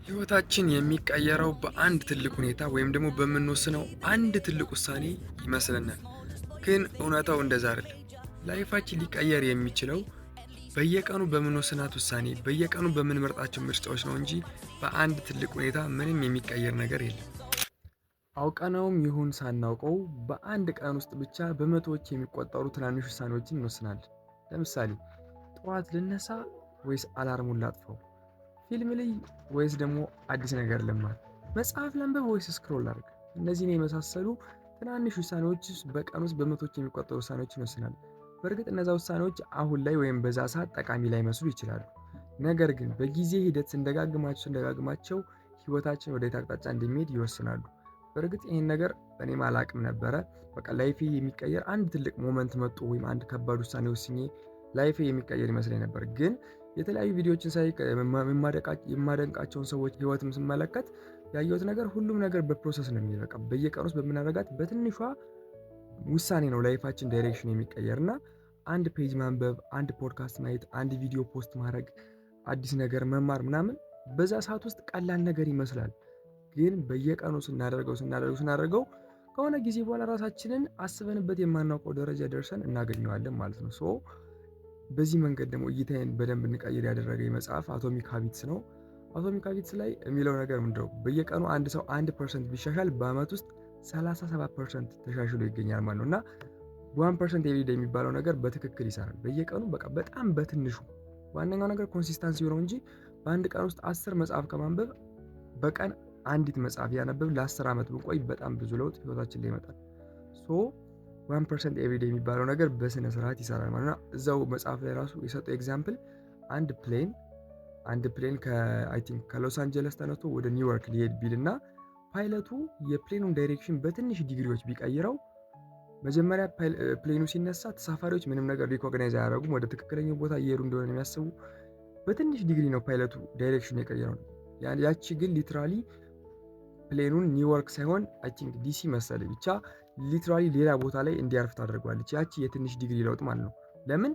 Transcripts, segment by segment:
ህይወታችን የሚቀየረው በአንድ ትልቅ ሁኔታ ወይም ደግሞ በምንወስነው አንድ ትልቅ ውሳኔ ይመስለናል። ግን እውነታው እንደዛ አይደለም። ላይፋችን ሊቀየር የሚችለው በየቀኑ በምንወስናት ውሳኔ፣ በየቀኑ በምንመርጣቸው ምርጫዎች ነው እንጂ በአንድ ትልቅ ሁኔታ ምንም የሚቀየር ነገር የለም። አውቀነውም ይሁን ሳናውቀው በአንድ ቀን ውስጥ ብቻ በመቶዎች የሚቆጠሩ ትናንሽ ውሳኔዎችን እንወስናለን። ለምሳሌ ጠዋት ልነሳ ወይስ አላርሙን ላጥፈው? ፊልም ልይ ወይስ ደግሞ አዲስ ነገር ልማር? መጽሐፍ ላንብብ ወይስ ስክሮል ላድርግ? እነዚህን የመሳሰሉ ትናንሽ ውሳኔዎች በቀን ውስጥ በመቶዎች የሚቆጠሩ ውሳኔዎችን ይወስናል። በእርግጥ እነዛ ውሳኔዎች አሁን ላይ ወይም በዛ ሰዓት ጠቃሚ ላይመስሉ ይችላሉ። ነገር ግን በጊዜ ሂደት ስንደጋግማቸው ህይወታችን ወዴት አቅጣጫ እንደሚሄድ ይወስናሉ። በእርግጥ ይሄን ነገር እኔም አላቅም ነበረ። በቃ ላይፌ የሚቀየር አንድ ትልቅ ሞመንት መጥቶ ወይም አንድ ከባድ ውሳኔ ወስኜ ላይፌ የሚቀየር ይመስለኝ ነበር። ግን የተለያዩ ቪዲዮዎችን ሳይ የማደንቃቸውን ሰዎች ህይወትም ስመለከት ያየሁት ነገር ሁሉም ነገር በፕሮሰስ ነው የሚሄድ። በቃ በየቀኑ ውስጥ በምናደርጋት በትንሿ ውሳኔ ነው ላይፋችን ዳይሬክሽን የሚቀየር እና አንድ ፔጅ ማንበብ፣ አንድ ፖድካስት ማየት፣ አንድ ቪዲዮ ፖስት ማድረግ፣ አዲስ ነገር መማር ምናምን በዛ ሰዓት ውስጥ ቀላል ነገር ይመስላል። ግን በየቀኑ ስናደርገው ከሆነ ጊዜ በኋላ ራሳችንን አስበንበት የማናውቀው ደረጃ ደርሰን እናገኘዋለን ማለት ነው። ሶ በዚህ መንገድ ደግሞ እይታዬን በደንብ እንቀይር ያደረገኝ መጽሐፍ አቶሚክ ሃቢትስ ነው። አቶሚክ ሃቢትስ ላይ የሚለው ነገር ምንድነው? በየቀኑ አንድ ሰው 1% ቢሻሻል በአመት ውስጥ 37% ተሻሽሎ ይገኛል ማለት ነው። እና 1% ኤቭሪዴይ የሚባለው ነገር በትክክል ይሰራል። በየቀኑ በቃ በጣም በትንሹ ዋነኛው ነገር ኮንሲስታንሲ ነው እንጂ በአንድ ቀን ውስጥ 10 መጽሐፍ ከማንበብ በቀን አንዲት መጽሐፍ ያነበብ ለ10 ዓመት ብንቆይ በጣም ብዙ ለውጥ ህይወታችን ላይ ይመጣል። ሶ 1% ኤቭሪዴይ የሚባለው ነገር በስነ ስርዓት ይሰራል ማለት ነው። እዛው መጽሐፍ ላይ ራሱ የሰጠው ኤግዛምፕል አንድ ፕሌን ከአይ ቲንክ ከሎስ አንጀለስ ተነስቶ ወደ ኒውዮርክ ሊሄድ ቢልና ፓይለቱ የፕሌኑን ዳይሬክሽን በትንሽ ዲግሪዎች ቢቀይረው መጀመሪያ ፕሌኑ ሲነሳ ተሳፋሪዎች ምንም ነገር ሪኮግናይዝ አያደርጉም። ወደ ትክክለኛው ቦታ እየሄዱ እንደሆነ የሚያስቡ በትንሽ ዲግሪ ነው ፓይለቱ ዳይሬክሽን የቀየረው። ያቺ ግን ሊትራሊ ፕሌኑን ኒውዮርክ ሳይሆን አይ ቲንክ ዲሲ መሰለኝ ብቻ ሊትራሊ ሌላ ቦታ ላይ እንዲያርፍ ታደርገዋለች። ያቺ የትንሽ ዲግሪ ለውጥ ማለት ነው። ለምን?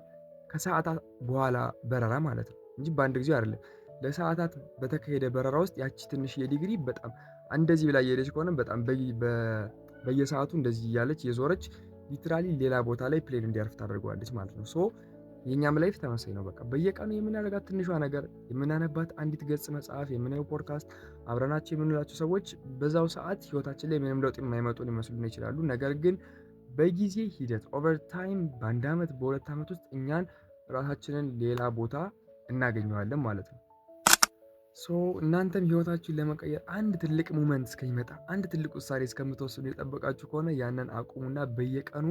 ከሰዓታት በኋላ በረራ ማለት ነው እንጂ በአንድ ጊዜ አይደለም። ለሰዓታት በተካሄደ በረራ ውስጥ ያቺ ትንሽ የዲግሪ በጣም እንደዚህ ብላ እየሄደች ከሆነ በጣም በየሰዓቱ እንደዚህ እያለች የዞረች ሊትራሊ ሌላ ቦታ ላይ ፕሌን እንዲያርፍ ታደርገዋለች ማለት ነው። ሶ የኛም ላይፍ ተመሳሳይ ነው። በቃ በየቀኑ የምናደርጋት ትንሿ ነገር፣ የምናነባት አንዲት ገጽ መጽሐፍ፣ የምናየው ፖድካስት፣ አብረናቸው የምንላቸው ሰዎች በዛው ሰዓት ህይወታችን ላይ ምንም ለውጥ የማይመጡ ሊመስሉን ይችላሉ። ነገር ግን በጊዜ ሂደት ኦቨር ታይም በአንድ ዓመት በሁለት ዓመት ውስጥ እኛን ራሳችንን ሌላ ቦታ እናገኘዋለን ማለት ነው። ሶ እናንተም ህይወታችሁን ለመቀየር አንድ ትልቅ ሞመንት እስከሚመጣ አንድ ትልቅ ውሳኔ እስከምትወስኑ የጠበቃችሁ ከሆነ ያንን አቁሙና በየቀኑ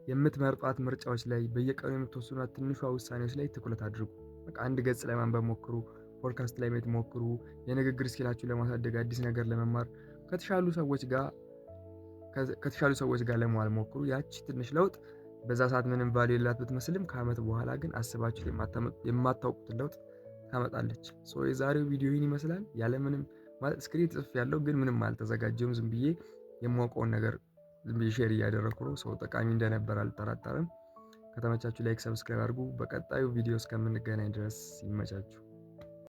የምትመርጧት ምርጫዎች ላይ በየቀኑ የምትወስኗት ትንሿ ውሳኔዎች ላይ ትኩረት አድርጉ። በቃ አንድ ገጽ ላይ ማንበብ ሞክሩ፣ ፖድካስት ላይ ማየት ሞክሩ፣ የንግግር ስኪላችሁን ለማሳደግ አዲስ ነገር ለመማር ከተሻሉ ሰዎች ጋር ለመዋል ሞክሩ። ያቺ ትንሽ ለውጥ በዛ ሰዓት ምንም ቫልዩ የሌላት ብትመስልም ከዓመት በኋላ ግን አስባችሁ የማታውቁትን ለውጥ ታመጣለች። ሶ የዛሬው ቪዲዮ ይህን ይመስላል። ያለምንም ማለት ስክሪን ጽፍ ያለው ግን ምንም አልተዘጋጀም። ዝም ብዬ የማውቀውን ነገር ዝም ብዬ ሼር እያደረኩ ነው። ሰው ጠቃሚ እንደነበር አልጠራጠርም። ከተመቻችሁ ላይክ፣ ሰብስክራይብ አድርጉ። በቀጣዩ ቪዲዮ እስከምንገናኝ ድረስ ይመቻችሁ።